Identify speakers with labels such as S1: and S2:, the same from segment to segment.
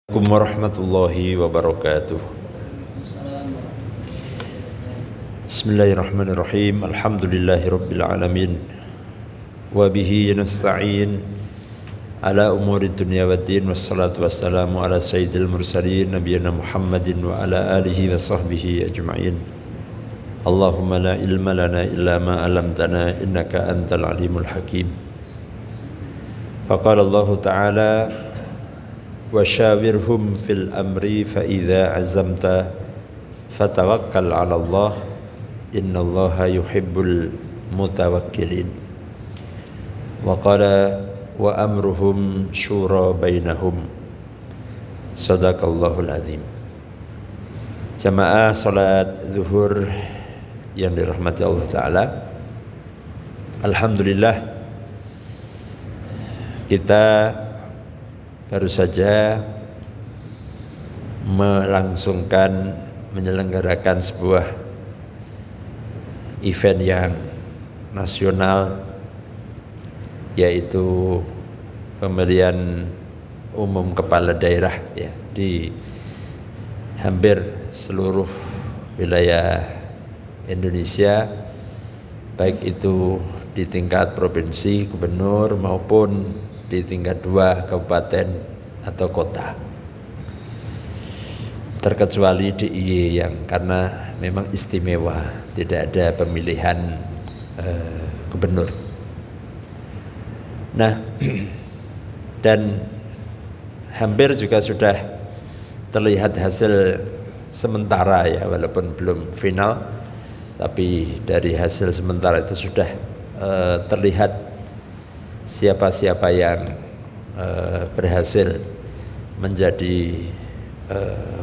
S1: Assalamualaikum warahmatullahi wabarakatuh. Bismillahirrahmanirrahim. Alhamdulillahi rabbil alamin. Wa bihi nasta'in ala umuri dunya waddin. Wassalatu wassalamu ala sayyidil mursalin nabiyina Muhammadin wa ala alihi wa sahbihi ajma'in. Allahumma la ilma lana illa ma 'allamtana innaka antal alimul hakim. Faqala Allah ta'ala وَشَاوِرْهُمْ فِي الْأَمْرِ فَإِذَا عَزَمْتَ فَتَوَكَّلْ عَلَى اللَّهِ إِنَّ اللَّهَ يُحِبُّ الْمُتَوَكِّلِينَ وَقَالَ وَأَمْرُهُمْ شُورَى بَيْنَهُمْ صَدَقَ اللَّهُ الْعَظِيمُ. Jamaah salat zuhur yang dirahmati Allah Ta'ala, alhamdulillah kita baru saja menyelenggarakan sebuah event yang nasional, yaitu pemilihan umum kepala daerah ya, di hampir seluruh wilayah Indonesia, baik itu di tingkat provinsi, gubernur maupun di tingkat 2 kabupaten atau kota, terkecuali DIY yang karena memang istimewa tidak ada pemilihan gubernur. Nah, dan hampir juga sudah terlihat hasil sementara ya, walaupun belum final, tapi dari hasil sementara itu sudah terlihat siapa-siapa yang berhasil menjadi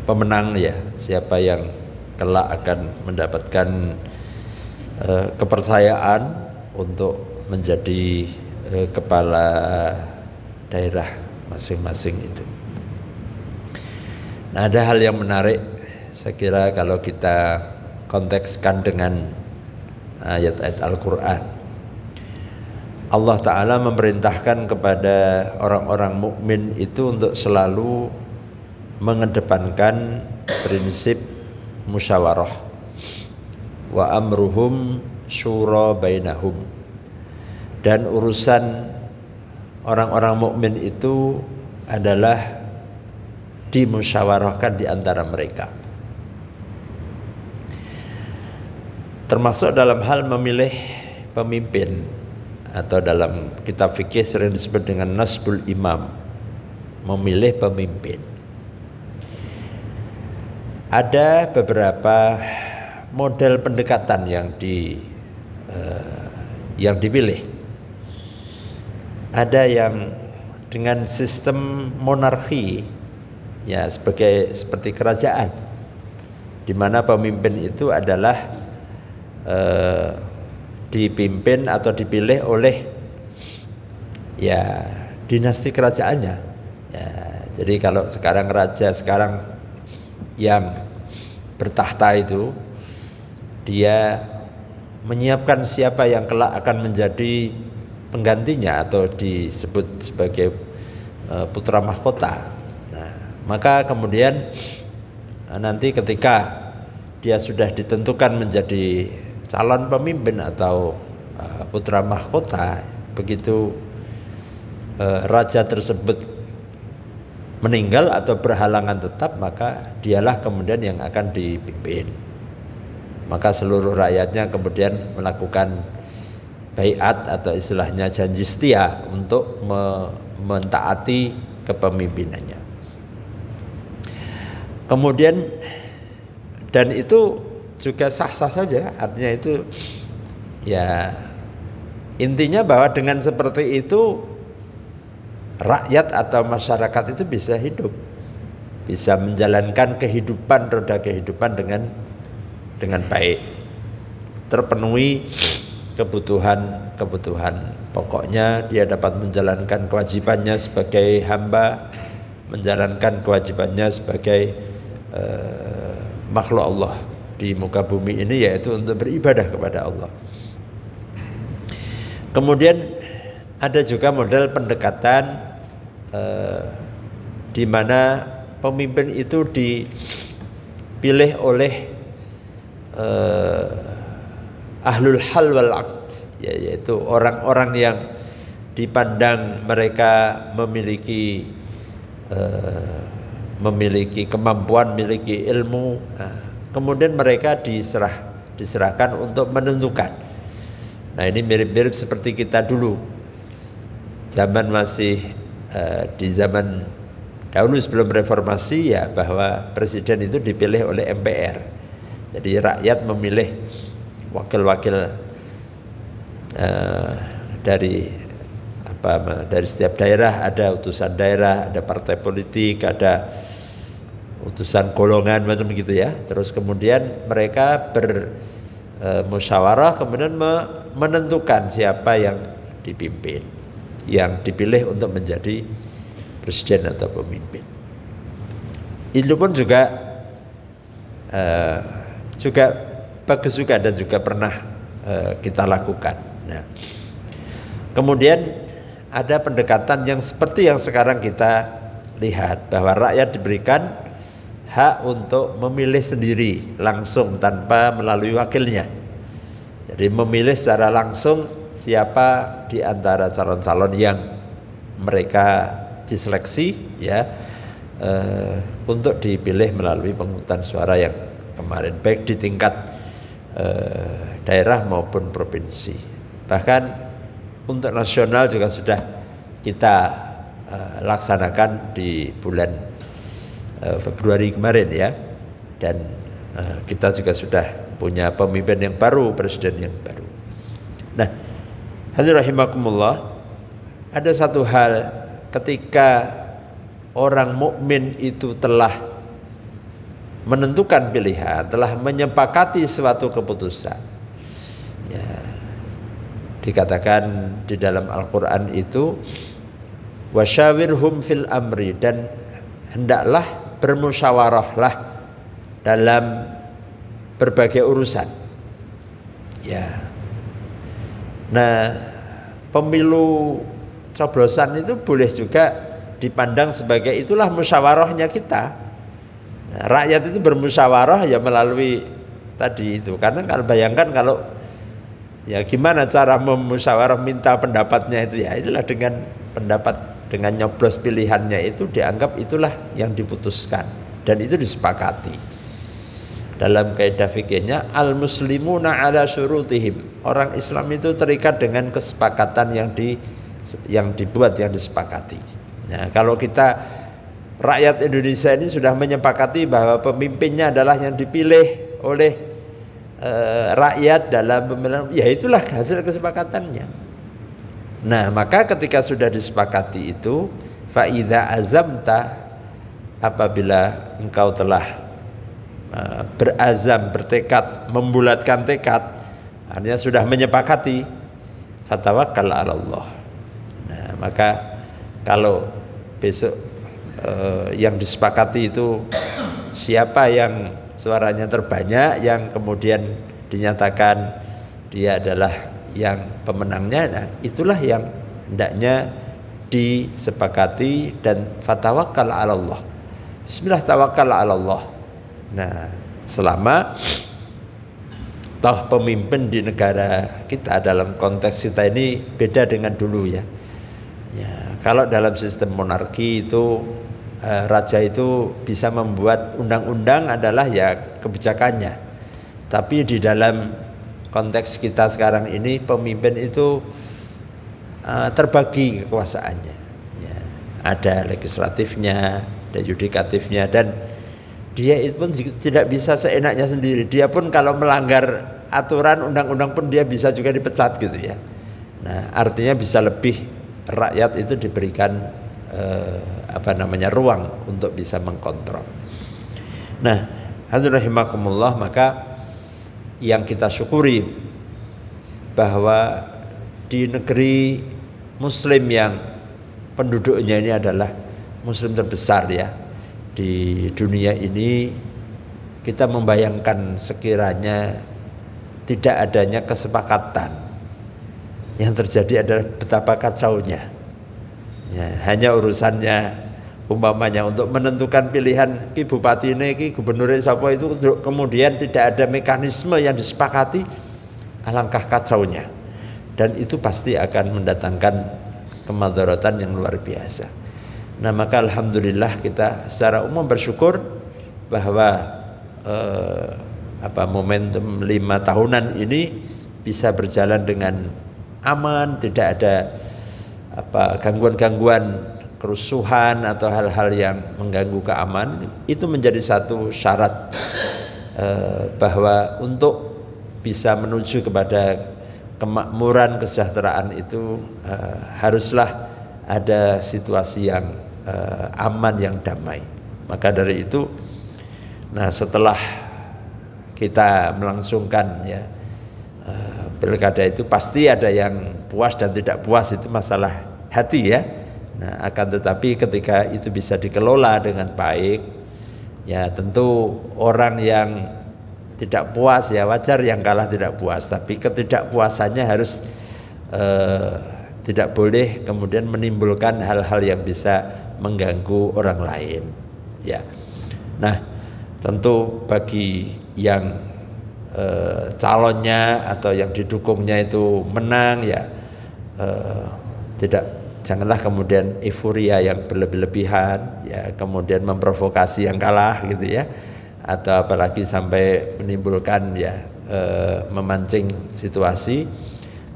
S1: pemenang ya, siapa yang kelak akan mendapatkan kepercayaan untuk menjadi kepala daerah masing-masing itu. Nah, ada hal yang menarik saya kira kalau kita kontekskan dengan ayat-ayat Al-Quran. Allah Ta'ala memerintahkan kepada orang-orang mukmin itu untuk selalu mengedepankan prinsip musyawarah. Wa amruhum syura bainahum. Dan urusan orang-orang mukmin itu adalah dimusyawarahkan di antara mereka. Termasuk dalam hal memilih pemimpin, atau dalam kitab fikih sering disebut dengan nasbul imam, memilih pemimpin. Ada beberapa model pendekatan yang dipilih. Ada yang dengan sistem monarki ya, seperti kerajaan, di mana pemimpin itu adalah dipimpin atau dipilih oleh ya dinasti kerajaannya ya. Jadi kalau sekarang raja sekarang yang bertahta itu, dia menyiapkan siapa yang kelak akan menjadi penggantinya atau disebut sebagai putra mahkota. Nah, maka kemudian nanti ketika dia sudah ditentukan menjadi calon pemimpin atau putra mahkota, begitu raja tersebut meninggal atau berhalangan tetap, maka dialah kemudian yang akan dipimpin. Maka seluruh rakyatnya kemudian melakukan baiat atau istilahnya janji setia untuk mentaati kepemimpinannya. Kemudian, dan itu juga sah-sah saja, artinya itu ya intinya bahwa dengan seperti itu rakyat atau masyarakat itu bisa hidup, bisa menjalankan kehidupan, roda kehidupan dengan baik, terpenuhi kebutuhan pokoknya, dia dapat menjalankan kewajibannya sebagai hamba, menjalankan kewajibannya sebagai makhluk Allah di muka bumi ini, yaitu untuk beribadah kepada Allah. Kemudian ada juga model pendekatan di mana pemimpin itu dipilih oleh ahlul hal wal aqd, yaitu orang-orang yang dipandang mereka memiliki kemampuan, memiliki ilmu. Kemudian mereka diserahkan untuk menentukan. Nah, ini mirip-mirip seperti kita dulu. Zaman masih di zaman dahulu sebelum reformasi ya, bahwa presiden itu dipilih oleh MPR. Jadi rakyat memilih wakil-wakil dari setiap daerah, ada utusan daerah, ada partai politik, ada utusan golongan macam gitu ya. Terus kemudian mereka bermusyawarah, kemudian menentukan siapa yang dipimpin, yang dipilih untuk menjadi presiden atau pemimpin. Itu pun juga bagus juga dan juga pernah kita lakukan. Nah, kemudian ada pendekatan yang seperti yang sekarang kita lihat, bahwa rakyat diberikan hak untuk memilih sendiri langsung tanpa melalui wakilnya. Jadi memilih secara langsung siapa di antara calon-calon yang mereka diseleksi ya, untuk dipilih melalui pemungutan suara yang kemarin, baik di tingkat daerah maupun provinsi. Bahkan untuk nasional juga sudah kita laksanakan di bulan Februari kemarin ya, dan kita juga sudah punya pemimpin yang baru, presiden yang baru. Nah, hadirin rahimakumullah, ada satu hal ketika orang mukmin itu telah menentukan pilihan, telah menyepakati suatu keputusan ya, dikatakan di dalam Al-Quran itu wasyawirhum fil amri, dan hendaklah bermusyawarahlah dalam berbagai urusan ya. Nah, pemilu coblosan itu boleh juga dipandang sebagai itulah musyawarahnya kita. Nah, rakyat itu bermusyawarah ya melalui tadi itu. Karena kalau bayangkan kalau ya gimana cara memusyawarah minta pendapatnya itu ya, itulah dengan pendapat, dengan nyoblos pilihannya itu dianggap itulah yang diputuskan dan itu disepakati. Dalam kaidah fikihnya al-muslimuna ala syurutihim, orang Islam itu terikat dengan kesepakatan yang dibuat, yang disepakati. Nah, kalau kita rakyat Indonesia ini sudah menyepakati bahwa pemimpinnya adalah yang dipilih oleh rakyat dalam pemilihan, ya itulah hasil kesepakatannya. Nah, maka ketika sudah disepakati itu, fa idza azamta, apabila engkau telah berazam, bertekad, membulatkan tekad, artinya sudah menyepakati, fatawakkal 'ala Allah. Nah, maka kalau besok yang disepakati itu siapa yang suaranya terbanyak, yang kemudian dinyatakan dia adalah yang pemenangnya, nah itulah yang hendaknya disepakati, dan fatawakkal 'ala Allah. Bismillah, tawakkal 'ala Allah. Nah, selama toh pemimpin di negara kita, dalam konteks kita ini beda dengan dulu ya. Ya, kalau dalam sistem monarki itu raja itu bisa membuat undang-undang adalah ya kebijakannya. Tapi di dalam konteks kita sekarang ini pemimpin itu terbagi kekuasaannya. Ya, ada legislatifnya, ada yudikatifnya, dan dia itu pun tidak bisa seenaknya sendiri. Dia pun kalau melanggar aturan undang-undang pun dia bisa juga dipecat gitu ya. Nah, artinya bisa lebih, rakyat itu diberikan ruang untuk bisa mengkontrol. Nah, hadirin rahimakumullah, maka yang kita syukuri bahwa di negeri muslim yang penduduknya ini adalah muslim terbesar ya di dunia ini, kita membayangkan sekiranya tidak adanya kesepakatan, yang terjadi adalah betapa kacaunya ya, hanya urusannya Umpamanya untuk menentukan pilihan ki bupati ini, ki gubernur siapa itu, kemudian tidak ada mekanisme yang disepakati, alangkah kacaunya, dan itu pasti akan mendatangkan kemadaratan yang luar biasa. Nah maka alhamdulillah kita secara umum bersyukur bahwa momentum 5 tahunan ini bisa berjalan dengan aman, tidak ada gangguan-gangguan kerusuhan atau hal-hal yang mengganggu keamanan. Itu menjadi satu syarat bahwa untuk bisa menuju kepada kemakmuran, kesejahteraan itu haruslah ada situasi yang aman, yang damai. Maka dari itu, nah setelah kita melangsungkan ya pilkada itu, pasti ada yang puas dan tidak puas, itu masalah hati ya. Nah akan tetapi ketika itu bisa dikelola dengan baik, ya tentu orang yang tidak puas ya wajar, yang kalah tidak puas, tapi ketidakpuasannya harus tidak boleh kemudian menimbulkan hal-hal yang bisa mengganggu orang lain ya. Nah tentu bagi yang calonnya atau yang didukungnya itu menang ya, janganlah kemudian euforia yang berlebih-lebihan ya, kemudian memprovokasi yang kalah gitu ya, atau apalagi sampai menimbulkan ya memancing situasi.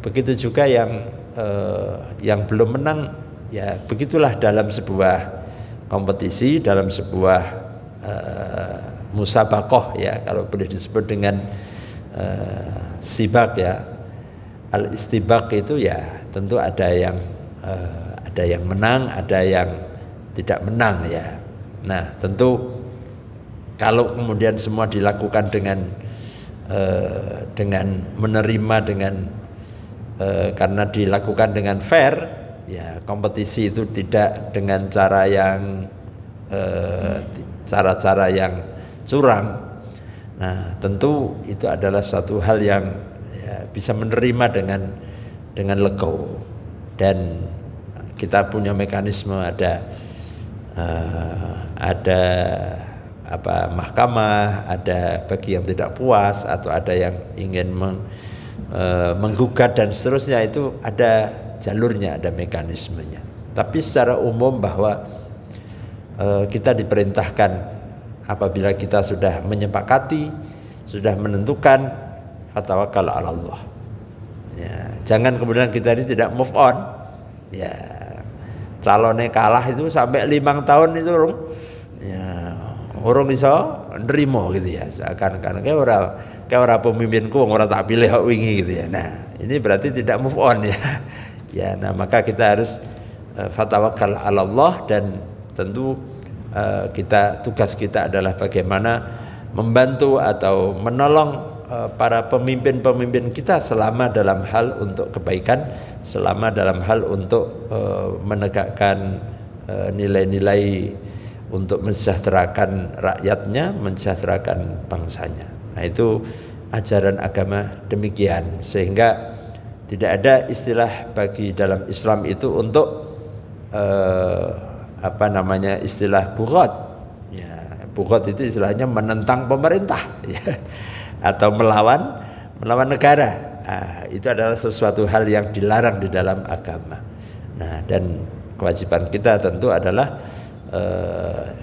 S1: Begitu juga yang belum menang ya, begitulah dalam sebuah kompetisi, dalam sebuah musabaqah ya, kalau boleh disebut dengan sibak ya, al-istibaq itu ya tentu ada yang menang, ada yang tidak menang ya. Nah tentu kalau kemudian semua dilakukan dengan menerima, karena dilakukan dengan fair ya, kompetisi itu tidak dengan cara yang cara-cara yang curang. Nah tentu itu adalah suatu hal yang ya, bisa menerima dengan legowo. Dan kita punya mekanisme, ada mahkamah, ada bagi yang tidak puas atau ada yang ingin menggugat dan seterusnya, itu ada jalurnya, ada mekanismenya. Tapi secara umum bahwa kita diperintahkan apabila kita sudah menyepakati, sudah menentukan, fatawakkal 'ala Allah. Ya, jangan kemudian kita ini tidak move on. Ya, calonnya kalah itu sampai 5 tahun itu orang bisa nerimo gitu ya. Seakan-akan kayak ora pemimpinku, orang tak pilih kok wingi gitu ya. Nah, ini berarti tidak move on ya. Ya, nah maka kita harus fatawakkal 'ala Allah, dan tentu tugas kita adalah bagaimana membantu atau menolong para pemimpin-pemimpin kita selama dalam hal untuk kebaikan, selama dalam hal untuk menegakkan nilai-nilai untuk mensejahterakan rakyatnya, mensejahterakan bangsanya. Nah itu ajaran agama demikian, sehingga tidak ada istilah bagi dalam Islam itu untuk istilah bughat. Ya, bughat itu istilahnya menentang pemerintah ya, atau melawan negara. Nah, itu adalah sesuatu hal yang dilarang di dalam agama. Nah, dan kewajiban kita tentu adalah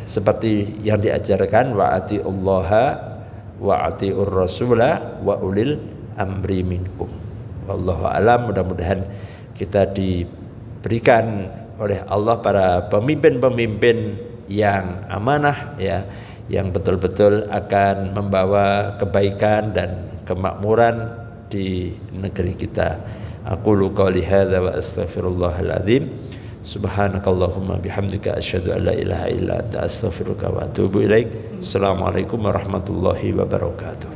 S1: seperti yang diajarkan, wa atiullaha wa atiur rasula wa ulil amri minkum. Wallahu alam. Mudah-mudahan kita diberikan oleh Allah para pemimpin-pemimpin yang amanah ya, yang betul-betul akan membawa kebaikan dan kemakmuran di negeri kita. Aqulu qouli hadza wa astaghfirullahal azim. Subhanakallahumma bihamdika asyhadu an la ilaha illa anta astaghfiruka wa atubu ilaik. Assalamualaikum warahmatullahi wabarakatuh.